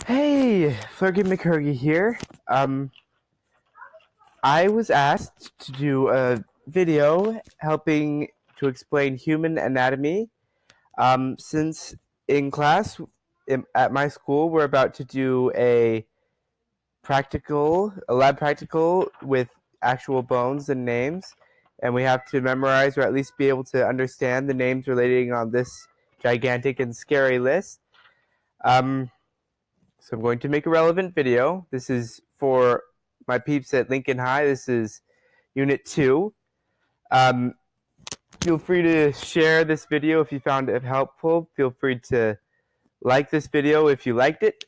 Hey, Flurgy McCurgy here. I was asked to do a video helping to explain human anatomy. Since in class at my school, we're about to do a lab practical with actual bones and names, and we have to memorize or at least be able to understand the names relating on this gigantic and scary list. So I'm going to make a relevant video. This is for my peeps at Lincoln High. This is Unit 2. Feel free to share this video if you found it helpful. Feel free to like this video if you liked it.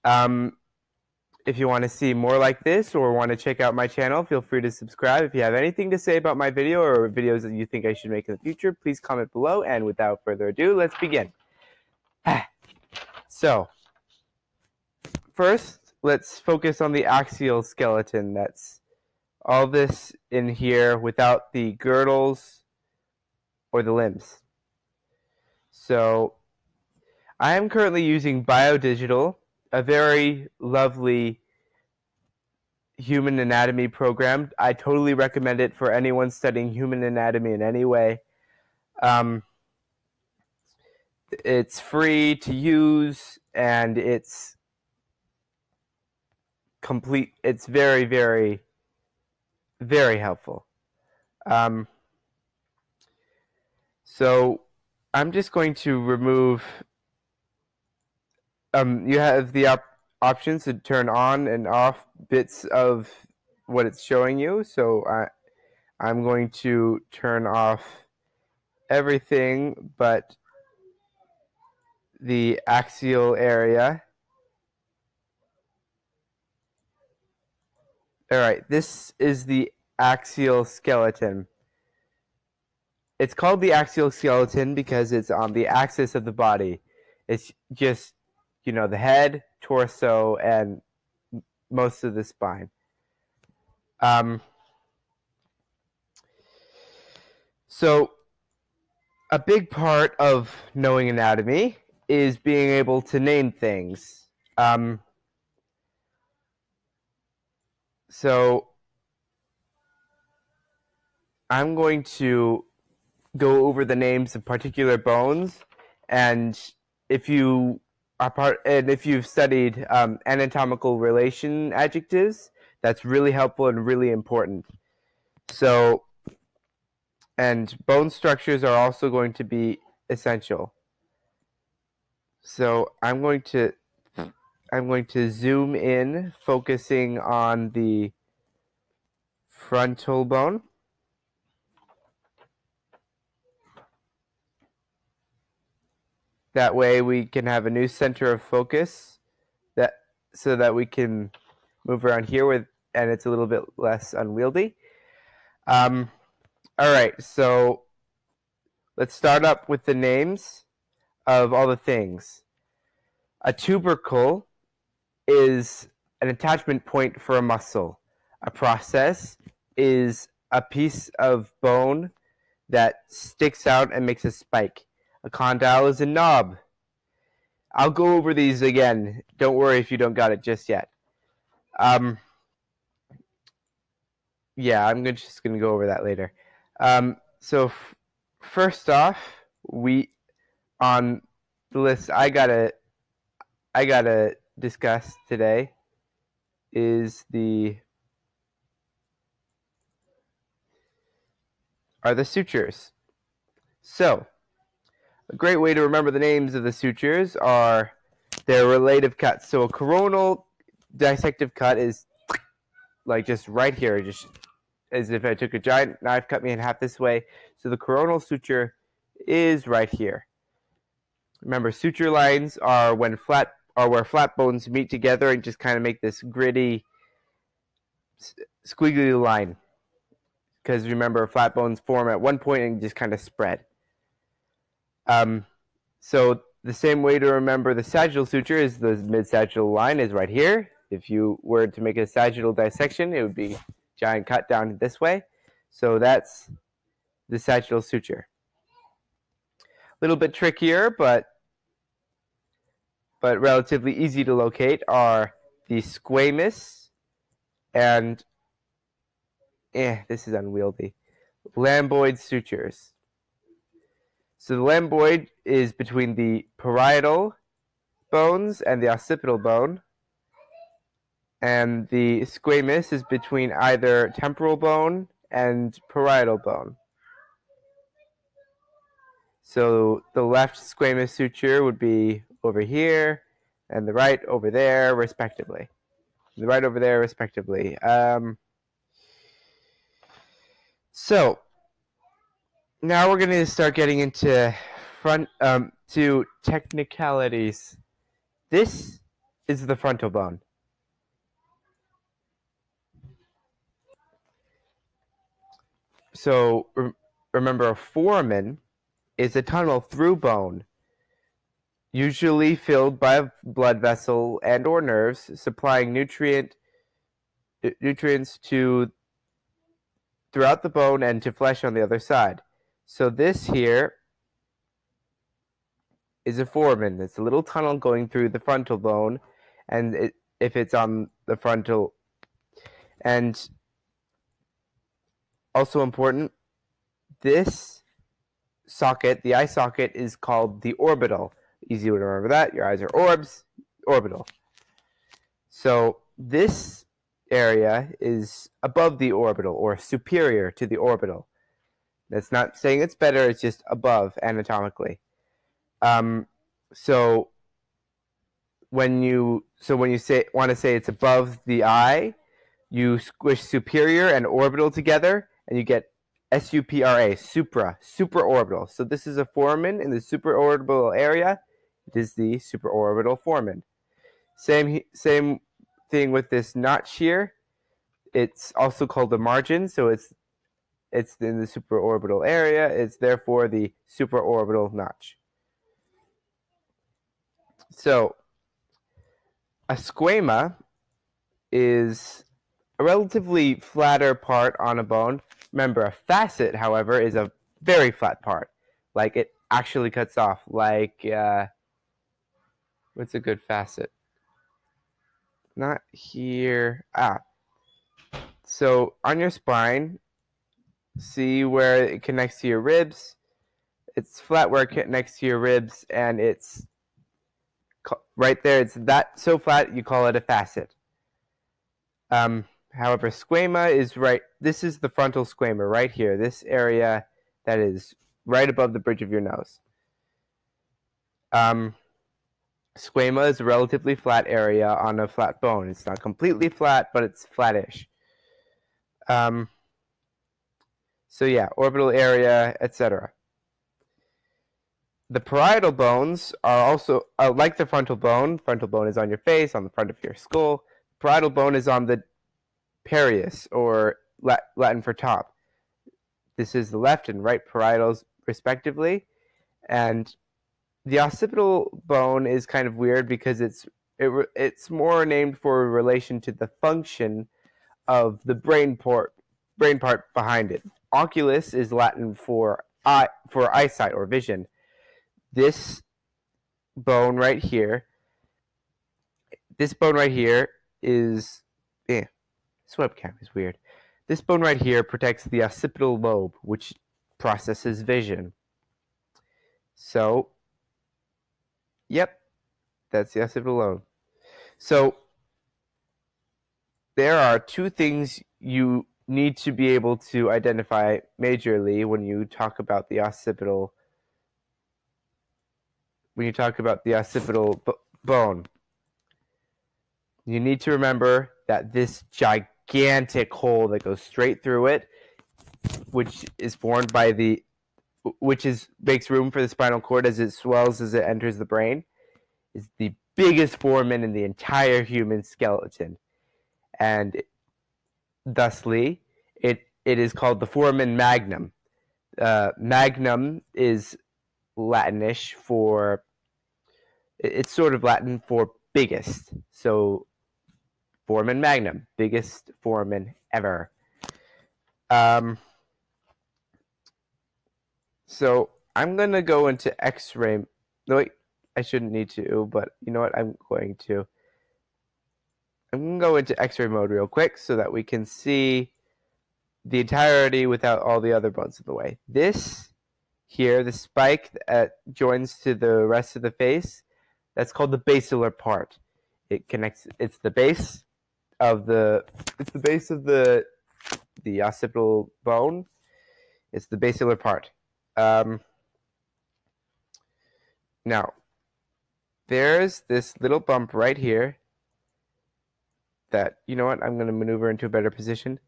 If you want to see more like this or want to check out my channel, feel free to subscribe. If you have anything to say about my video or videos that you think I should make in the future, please comment below. And without further ado, let's begin. So, first, let's focus on the axial skeleton. That's all this in here without the girdles or the limbs. So I am currently using Biodigital, a very lovely human anatomy program. I totally recommend it for anyone studying human anatomy in any way. It's free to use and it's complete. It's very, very, very helpful. So I'm just going to remove. You have the options to turn on and off bits of what it's showing you. So I'm going to turn off everything but the axial area. All right, this is the axial skeleton. It's called the axial skeleton because it's on the axis of the body. It's just, the head, torso, and most of the spine. So a big part of knowing anatomy is being able to name things. So I'm going to go over the names of particular bones, and if you've studied anatomical relation adjectives, that's really helpful and really important. So, and bone structures are also going to be essential. So I'm going to zoom in, focusing on the frontal bone. That way we can have a new center of focus so that we can move around here and it's a little bit less unwieldy. All right, so let's start up with the names of all the things. A tubercle is an attachment point for a muscle. A process is a piece of bone that sticks out and makes a spike. A condyle is a knob. I'll go over these again. Don't worry if you don't got it just yet. Yeah, I'm just going to go over that later. So first off, on the list I gotta discuss today are the sutures. So a great way to remember the names of the sutures are their relative cuts. So a coronal dissective cut is like just right here, just as if I took a giant knife, cut me in half this way. So the coronal suture is right here. Remember, suture lines are where flat bones meet together and just kind of make this gritty, squiggly line. Because remember, flat bones form at one point and just kind of spread. So the same way to remember the sagittal suture is the mid-sagittal line is right here. If you were to make a sagittal dissection, it would be a giant cut down this way. So that's the sagittal suture. A little bit trickier, but but relatively easy to locate, are the squamous and, this is unwieldy, rhomboid sutures. So the rhomboid is between the parietal bones and the occipital bone, and the squamous is between either temporal bone and parietal bone. So the left squamous suture would be over here, and the right over there, respectively. The right over there, respectively. So now we're going to start getting into to technicalities. This is the frontal bone. So remember, a foramen is a tunnel through bone, usually filled by a blood vessel and or nerves, supplying nutrients to throughout the bone and to flesh on the other side. So this here is a foramen. It's a little tunnel going through the frontal bone, and if it's on the frontal, and also important, this socket, the eye socket, is called the orbital. Easy to remember that. Your eyes are orbs, orbital. So this area is above the orbital, or superior to the orbital. That's not saying it's better, it's just above anatomically. So when you want to say it's above the eye, you squish superior and orbital together, and you get supra, supraorbital. So this is a foramen in the supraorbital area. It is the supraorbital foramen. Same thing with this notch here. It's also called the margin, so it's in the supraorbital area. It's therefore the supraorbital notch. So a squama is a relatively flatter part on a bone. Remember, a facet, however, is a very flat part. Like, it actually cuts off. Like, what's a good facet? Not here. So on your spine, see where it connects to your ribs? It's flat where it connects to your ribs, and it's right there. It's that so flat you call it a facet. However, squama is right. This is the frontal squama right here. This area that is right above the bridge of your nose. Squama is a relatively flat area on a flat bone. It's not completely flat, but it's flattish. So yeah, orbital area, etc. The parietal bones are also like the frontal bone. Frontal bone is on your face, on the front of your skull. Parietal bone is on the parius, or Latin for top. This is the left and right parietals, respectively. And the occipital bone is kind of weird because it's more named for relation to the function of the brain part behind it. Oculus is Latin for eyesight or vision. This bone right here is this webcam is weird. This bone right here protects the occipital lobe, which processes vision. So, yep, that's the occipital lobe. So, there are two things you need to be able to identify majorly when you talk about the occipital. When you talk about the occipital bone, you need to remember that this gigantic hole that goes straight through it, which is formed by makes room for the spinal cord as it swells as it enters the brain, is the biggest foramen in the entire human skeleton, and thusly it is called the foramen magnum. Magnum is Latinish for, it's sort of Latin for biggest. So foramen magnum, biggest foramen ever. So I'm going to go into X-ray. No, wait. I shouldn't need to, but you know what? I'm going to go into X-ray mode real quick so that we can see the entirety without all the other bones in the way. This here, the spike that joins to the rest of the face, that's called the basilar part. It connects. It's the base of the occipital bone. It's the basilar part. Now, there's this little bump right here that, you know what, I'm going to maneuver into a better position.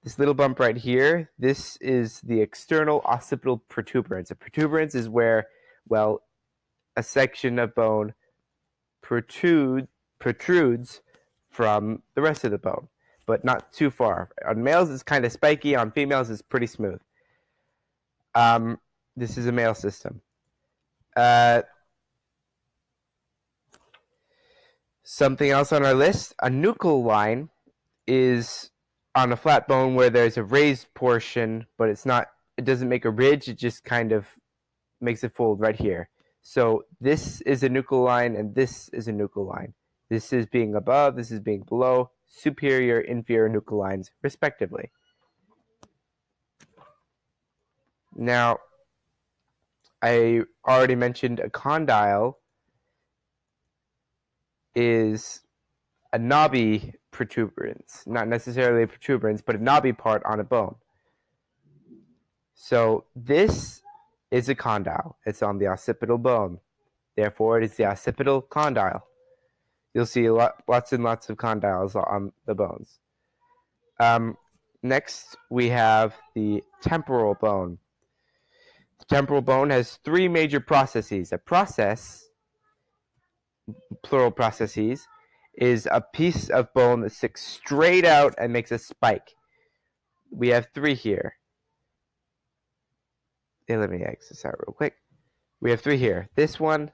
This little bump right here, this is the external occipital protuberance. A protuberance is where, well, a section of bone protrudes from the rest of the bone, but not too far. On males, it's kind of spiky. On females, it's pretty smooth. This is a male system. Something else on our list, a nuchal line is on a flat bone where there's a raised portion, but it doesn't make a ridge, it just kind of makes it fold right here. So this is a nuchal line and this is a nuchal line. This is being above, this is being below, superior, inferior nuchal lines, respectively. Now, I already mentioned a condyle is a knobby protuberance, not necessarily a protuberance, but a knobby part on a bone. So this is a condyle. It's on the occipital bone. Therefore, it is the occipital condyle. You'll see lots and lots of condyles on the bones. Next, we have the temporal bone. The temporal bone has three major processes. A process, plural processes, is a piece of bone that sticks straight out and makes a spike. We have three here. Let me X this out real quick. We have three here. This one,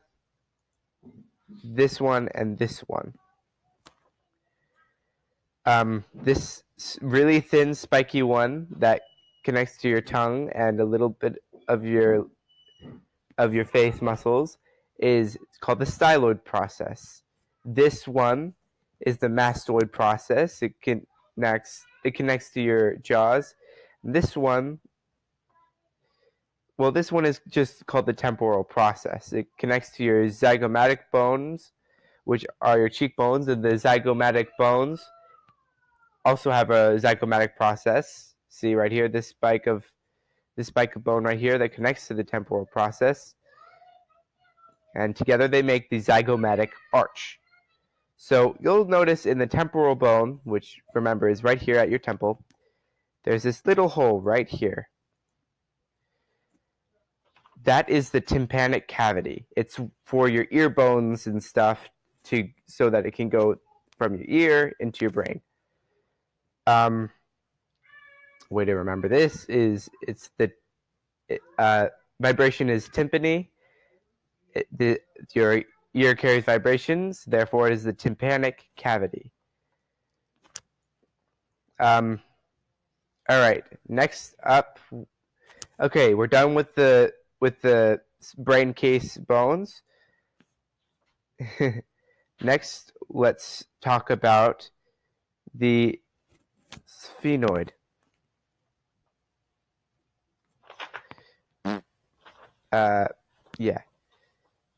and this one. This really thin, spiky one that connects to your tongue and a little bit of your face muscles is called the styloid process. This one is the mastoid process. It connects to your jaws. This one is just called the temporal process. It connects to your zygomatic bones, which are your cheekbones, and the zygomatic bones also have a zygomatic process. See right here, this spike of bone right here that connects to the temporal process. And together they make the zygomatic arch. So you'll notice in the temporal bone, which remember is right here at your temple, there's this little hole right here. That is the tympanic cavity. It's for your ear bones and stuff so that it can go from your ear into your brain. Way to remember this is vibration is tympany. Your ear carries vibrations, therefore it is the tympanic cavity. All right, next up. Okay, we're done with the brain case bones. Next, let's talk about the sphenoid. Yeah.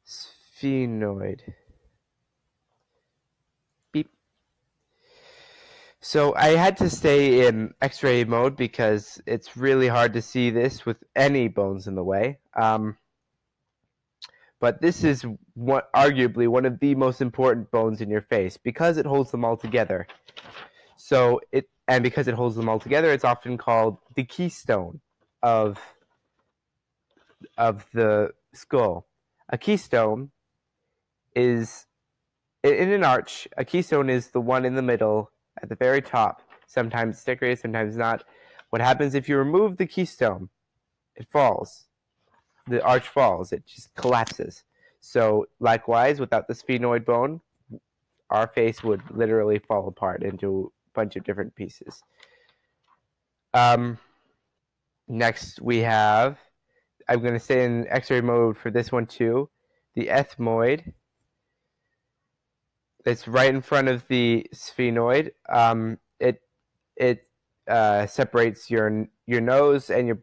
Sphenoid. Beep. So I had to stay in X-ray mode because it's really hard to see this with any bones in the way. But this is arguably one of the most important bones in your face because it holds them all together. Because it holds them all together, it's often called the keystone of the skull. A keystone is, in an arch, a keystone is the one in the middle at the very top. Sometimes decorated, sometimes not. What happens if you remove the keystone? It falls. The arch falls. It just collapses. So likewise, without the sphenoid bone, our face would literally fall apart into a bunch of different pieces. Next we have, I'm going to stay in X-ray mode for this one too. the ethmoid. It's right in front of the sphenoid. It separates your nose and your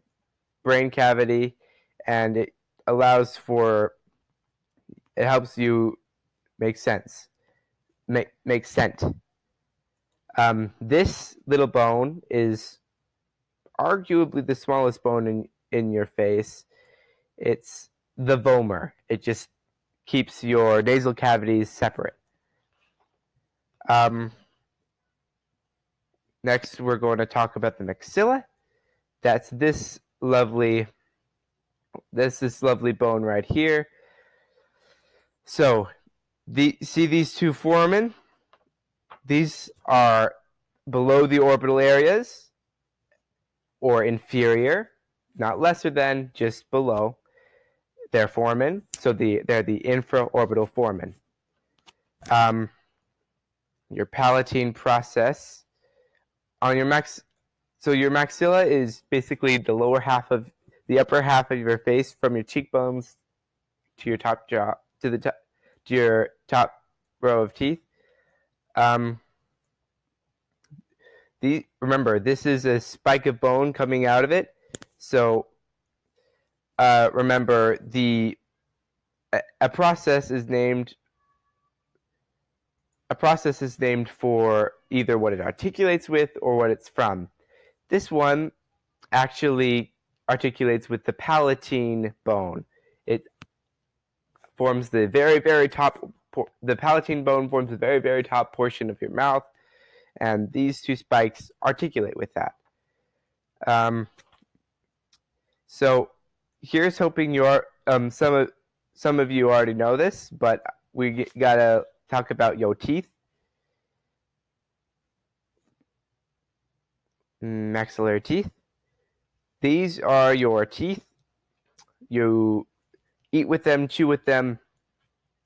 brain cavity, and it allows for, it helps you make sense, make scent. This little bone is arguably the smallest bone in your face. It's the vomer. It just keeps your nasal cavities separate. Next, we're going to talk about the maxilla. That's this lovely bone right here. So, see these two foramen? These are below the orbital areas, or inferior, not lesser than, just below. They're foramen, so they're the infraorbital foramen. Your palatine process on your so your maxilla is basically the lower half of the upper half of your face, from your cheekbones to your top jaw, to your top row of teeth. Remember, this is a spike of bone coming out of it. So remember, a process is named for either what it articulates with or what it's from. This one actually articulates with the palatine bone. It forms the very, very top. The palatine bone forms the very, very top portion of your mouth, and these two spikes articulate with that. So here's hoping some of you already know this, but we gotta talk about your teeth. Maxillary teeth. These are your teeth. You eat with them, chew with them,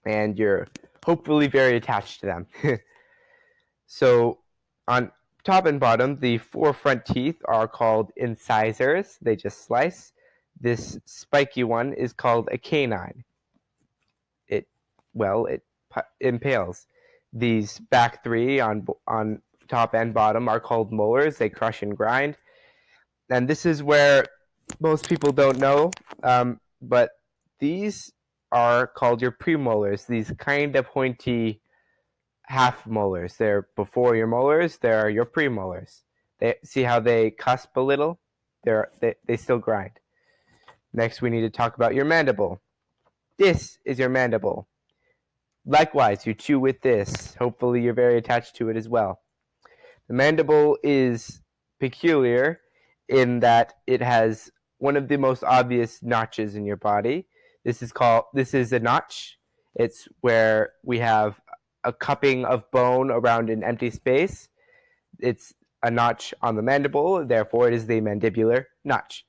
and you're hopefully very attached to them. So on top and bottom, the four front teeth are called incisors. They just slice. This spiky one is called a canine. It impales. These back three on top and bottom are called molars. They crush and grind. And this is where most people don't know, but these are called your premolars. These kind of pointy half molars. They're before your molars. They're your premolars. See how they cusp a little? They still grind. Next, we need to talk about your mandible. This is your mandible. Likewise, you chew with this. Hopefully, you're very attached to it as well. The mandible is peculiar in that it has one of the most obvious notches in your body. This is a notch. It's where we have a cupping of bone around an empty space. It's a notch on the mandible, therefore it is the mandibular notch.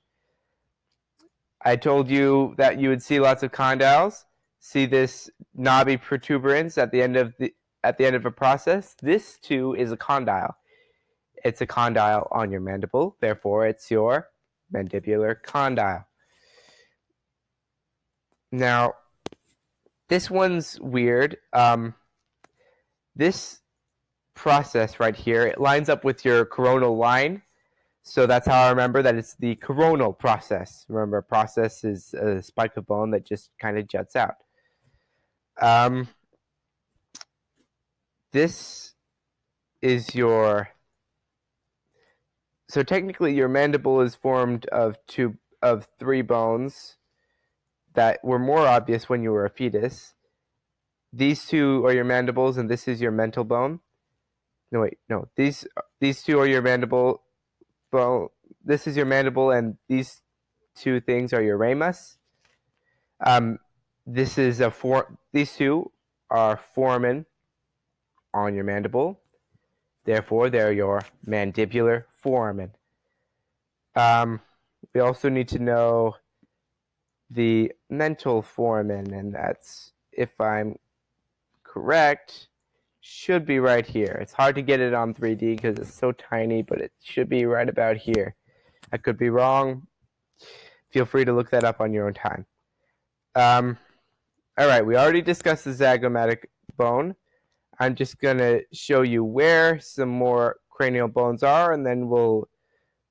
I told you that you would see lots of condyles. See this knobby protuberance at the end of a process? This too is a condyle. It's a condyle on your mandible, therefore it's your mandibular condyle. Now, this one's weird. This process right here, it lines up with your coronal line. So that's how I remember that it's the coronal process. Remember, a process is a spike of bone that just kind of juts out. This is your... So technically, your mandible is formed of three bones that were more obvious when you were a fetus. These two are your mandibles, and this is your mental bone. No, wait, no. These two are your mandible bone. This is your mandible, and these two things are your ramus. These two are foramen on your mandible. Therefore, they're your mandibular foramen. We also need to know the mental foramen, and that's, if I'm correct, should be right here. It's hard to get it on 3D because it's so tiny, but it should be right about here. I could be wrong. Feel free to look that up on your own time. All right, we already discussed the zygomatic bone. I'm just going to show you where some more cranial bones are, and then we'll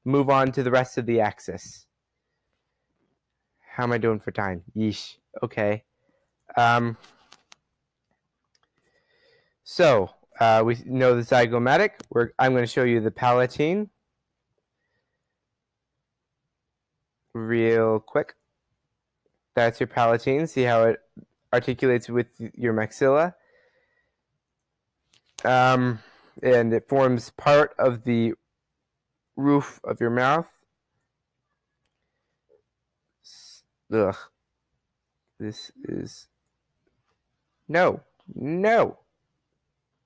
move on to the rest of the axis. How am I doing for time? Yeesh. Okay. So we know the zygomatic. I'm going to show you the palatine real quick. That's your palatine. See how it articulates with your maxilla. And it forms part of the roof of your mouth. Ugh. This is... No. No.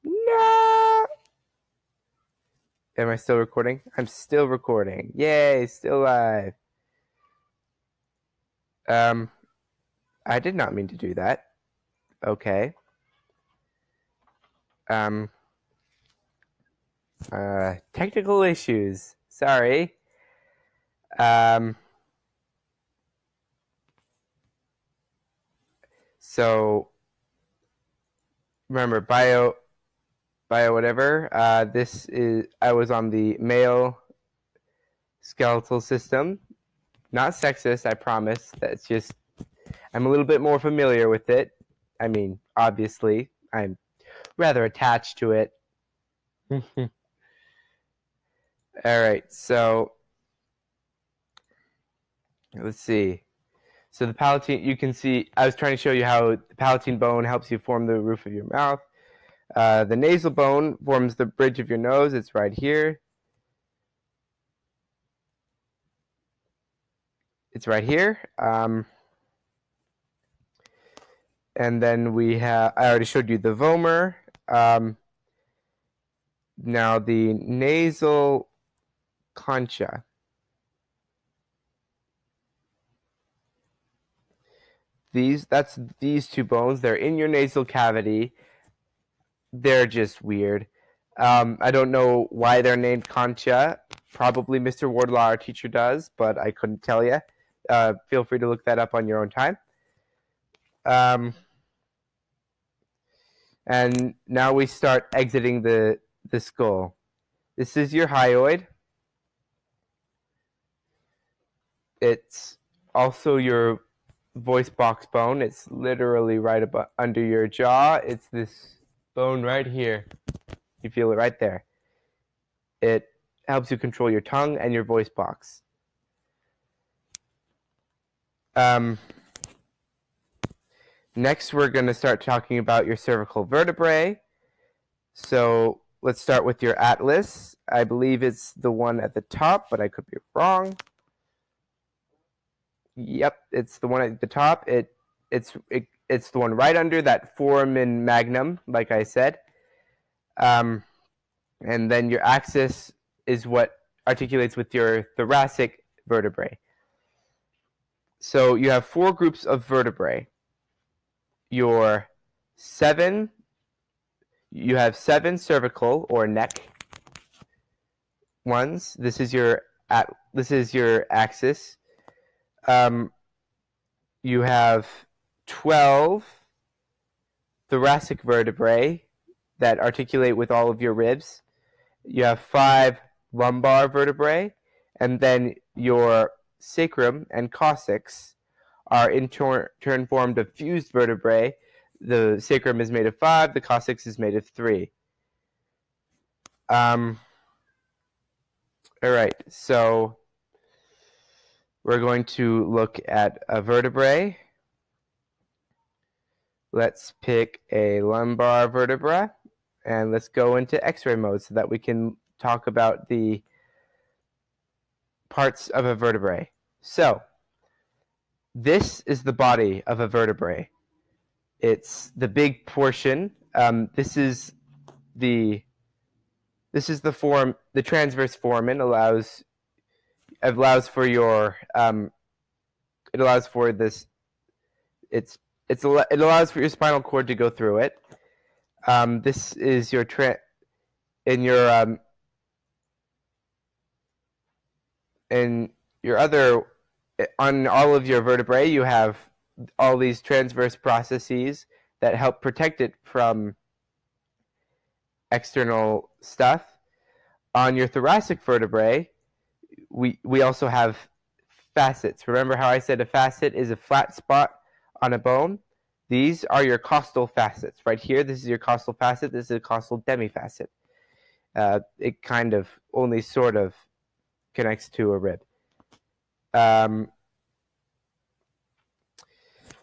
No. Am I still recording? I'm still recording. Yay, still live. I did not mean to do that. Okay. Technical issues. Sorry. So remember bio whatever. This is, I was on the male skeletal system. Not sexist, I promise. That's just, I'm a little bit more familiar with it. I mean, obviously, I'm rather attached to it. All right, so let's see. So the palatine, you can see, I was trying to show you how the palatine bone helps you form the roof of your mouth. The nasal bone forms the bridge of your nose. It's right here. It's right here. And then we have, I already showed you the vomer. Now the nasal concha. That's these two bones. They're in your nasal cavity. They're just weird. I don't know why they're named concha. Probably Mr. Wardlaw, our teacher, does, but I couldn't tell you. Feel free to look that up on your own time. And now we start exiting the skull. This is your hyoid. It's also your voice box bone. It's literally right above, under your jaw. It's this bone right here. You feel it right there. It helps you control your tongue and your voice box. Next, we're going to start talking about your cervical vertebrae. So let's start with your atlas. I believe it's the one at the top, but I could be wrong. Yep, it's the one at the top. It's the one right under that foramen magnum, like I said. And then your axis is what articulates with your thoracic vertebrae. So you have 4 groups of vertebrae. You have 7 cervical or neck ones. This is your axis. You have 12 thoracic vertebrae that articulate with all of your ribs. You have 5 lumbar vertebrae, and then your sacrum and coccyx are in turn formed of fused vertebrae. The sacrum is made of 5, the coccyx is made of 3. All right, so we're going to look at a vertebrae. Let's pick a lumbar vertebra, and let's go into X-ray mode so that we can talk about the parts of a vertebrae. So, this is the body of a vertebrae. It's the big portion. This is the transverse foramen allows for your it allows for this. It allows for your spinal cord to go through it. This is your in your other, on all of your vertebrae, you have all these transverse processes that help protect it from external stuff. On your thoracic vertebrae, we also have facets. Remember how I said a facet is a flat spot on a bone? These are your costal facets. Right here, this is your costal facet. This is a costal demifacet. It kind of only sort of connects to a rib.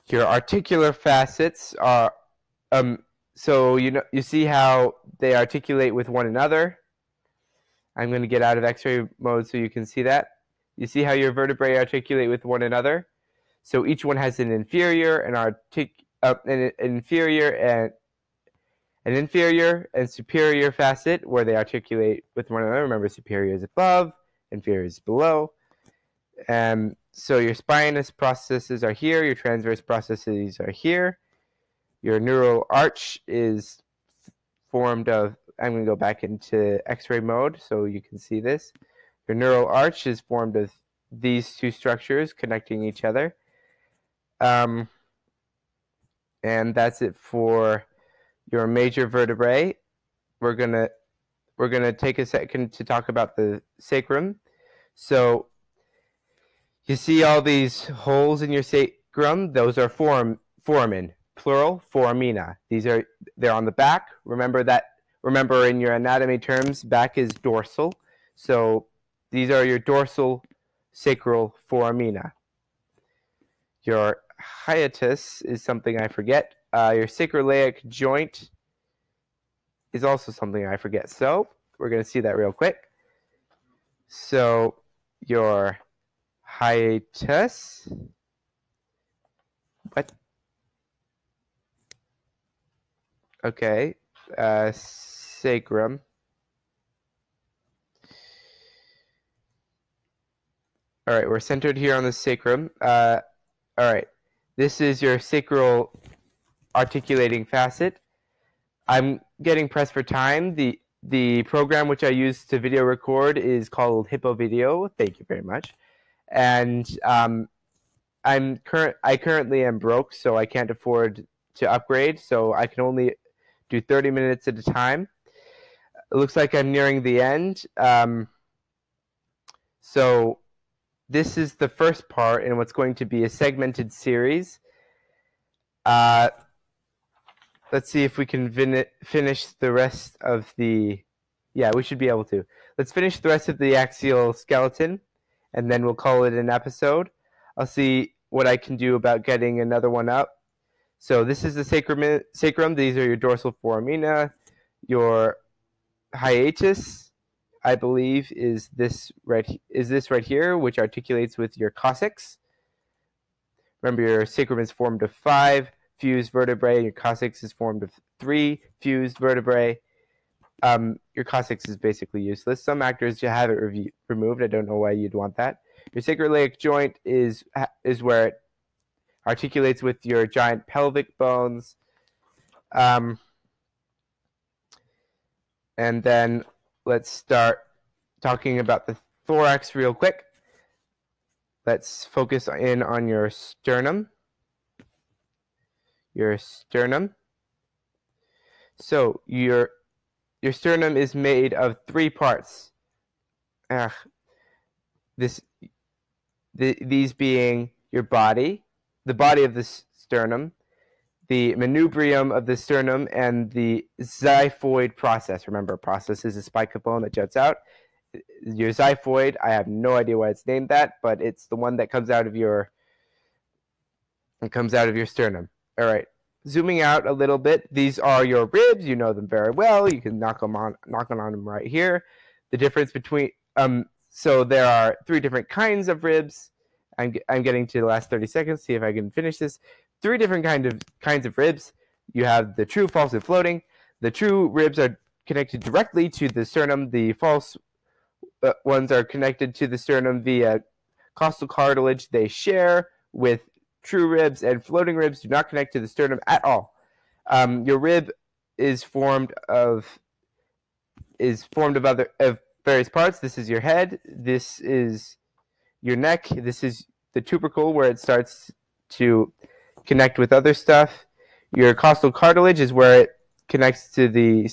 Your articular facets are, so you see how they articulate with one another. I'm going to get out of X-ray mode so you can see that. You see how your vertebrae articulate with one another? So each one has an inferior, an inferior and superior facet where they articulate with one another. Remember, superior is above, inferior is below. So your spinous processes are here, your transverse processes are here. Your neural arch is formed of, I'm going to go back into X-ray mode so you can see this. Your neural arch is formed of these two structures connecting each other. And that's it for your major vertebrae. We're gonna take a second to talk about the sacrum. So you see all these holes in your sacrum? Those are foramen, plural, foramina. They're on the back. Remember in your anatomy terms, back is dorsal. So these are your dorsal sacral foramina. Your hiatus is something I forget. Your sacroiliac joint is also something I forget. So we're going to see that real quick. So your hiatus, what? Okay, sacrum. All right, we're centered here on the sacrum. All right, this is your sacral articulating facet. I'm getting pressed for time. The program which I use to video record is called Hippo Video. Thank you very much. And I currently am broke, so I can't afford to upgrade. So I can only do 30 minutes at a time. It looks like I'm nearing the end. So this is the first part in what's going to be a segmented series. Let's see if we can finish the rest of the... Yeah, we should be able to. Let's finish the rest of the axial skeleton, and then we'll call it an episode. I'll see what I can do about getting another one up. So this is the sacrum. These are your dorsal foramina. Your hiatus, I believe, is this right here, which articulates with your coccyx. Remember, your sacrum is formed of 5 fused vertebrae, and your coccyx is formed of 3 fused vertebrae. Your coccyx is basically useless. Some actors have it removed. I don't know why you'd want that. Your sacroiliac joint is where it articulates with your giant pelvic bones. And then let's start talking about the thorax real quick. Let's focus in on your sternum. Your sternum. So your sternum is made of 3 parts. These being your body, the body of the sternum, the manubrium of the sternum, and the xiphoid process. Remember, process is a spike of bone that juts out. Your xiphoid, I have no idea why it's named that, but it's the one that comes out of your sternum. All right, zooming out a little bit, these are your ribs. You know them very well. You can knock on them right here. The difference between so there are 3 different kinds of ribs. I'm getting to the last 30 seconds. See if I can finish this. 3 different kinds of ribs. You have the true, false, and floating. The true ribs are connected directly to the sternum. The false ones are connected to the sternum via costal cartilage. They share with true ribs, and floating ribs do not connect to the sternum at all. Your rib is formed of various parts. This is your head. This is your neck. This is the tubercle where it starts to connect with other stuff. Your costal cartilage is where it connects to the